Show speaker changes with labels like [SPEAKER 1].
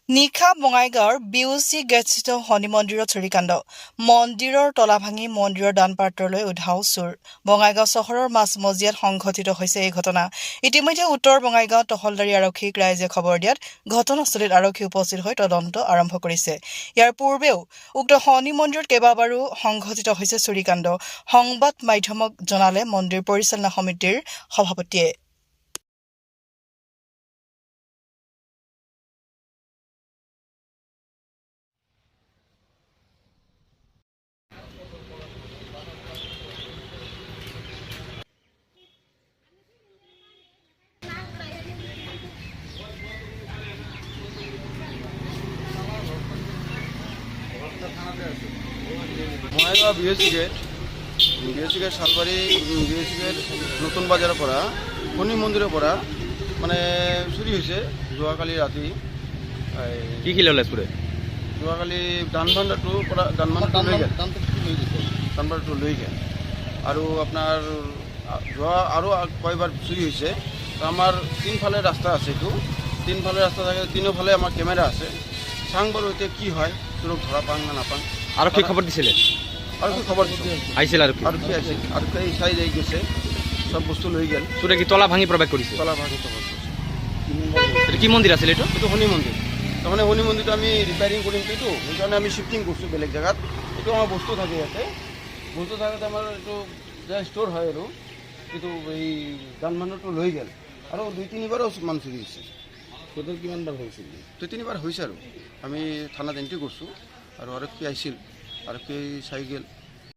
[SPEAKER 1] নিশা বঙাইগাঁৱৰ বিউচি গেটস্থিত শনি মন্দিৰত চুৰিকাণ্ড মন্দিৰৰ তলা ভাঙি মন্দিৰৰ দান পাত্ৰলৈ উধাও চুৰ বঙাইগাঁও চহৰৰ মাজমজিয়াত সংঘটিত হৈছে এই ঘটনা ইতিমধ্যে উত্তৰ বঙাইগাঁও তহলদাৰী আৰক্ষীক ৰাইজে খবৰ দিয়াত ঘটনাস্থলীত আৰক্ষী উপস্থিত হৈ তদন্ত আৰম্ভ কৰিছে ইয়াৰ পূৰ্বেও উক্ত শনি মন্দিৰত কেইবাবাৰো সংঘটিত হৈছে চুৰিকাণ্ড সংবাদ মাধ্যমক জনালে মন্দিৰ পৰিচালনা সমিতিৰ সভাপতিয়ে
[SPEAKER 2] Bongaigaon BAC gate Salbari BAC gate নতুন বাজাৰৰ পৰা শনি মন্দিৰৰ পৰা মানে চুৰি হৈছে যোৱাকালি ৰাতি
[SPEAKER 3] কি কি ল'লে চুৰে
[SPEAKER 2] যোৱাকালি দানভাণ্ডাৰটোৰ পৰা দানভাণ্ডাৰটো লৈ গ'ল আৰু আপোনাৰ যোৱা আৰু কয়বাৰ চুৰি হৈছে আমাৰ তিনিফালে ৰাস্তা আছে এইটো তিনিফালে ৰাস্তা থাকে তিনিওফালে আমাৰ কেমেৰা আছে চাং বাৰু এতিয়া কি হয় চোৰক ধৰা পাং না নাপাং
[SPEAKER 3] আৰক্ষী খবৰ দিছিলে
[SPEAKER 2] আৰক্ষী খবৰ
[SPEAKER 3] আহিছিল আৰক্ষী
[SPEAKER 2] আৰক্ষী আহিছিল আৰক্ষী চাই যাই গৈছে সব বস্তু লৈ গ'ল
[SPEAKER 3] চুৰে কি তলা ভাঙি প্ৰৱেশ কৰিছে
[SPEAKER 2] তলা ভাঙি খবৰ
[SPEAKER 3] এইটো কি মন্দিৰ আছিল এইটো
[SPEAKER 2] এইটো শনি মন্দিৰ তাৰমানে শনি মন্দিৰটো আমি ৰিপেয়াৰিং কৰিম এইটো সেইকাৰণে আমি শ্বিফটিং কৰিছোঁ বেলেগ জেগাত এইটো আমাৰ বস্তু থাকে ইয়াতে বস্তু থাকোঁতে আমাৰ এইটো যে ষ্ট'ৰ হয় আৰু এইটো এই দানমানটো লৈ গ'ল আৰু 2-3বাৰো মান চুৰি হৈছে টোটেল কিমানবাৰ হৈছিল 2-3বাৰ হৈছে আৰু আমি থানাত এণ্ট্ৰি কৰিছোঁ আৰু আৰক্ষী আহিছিল আৰক্ষী চাই গ'ল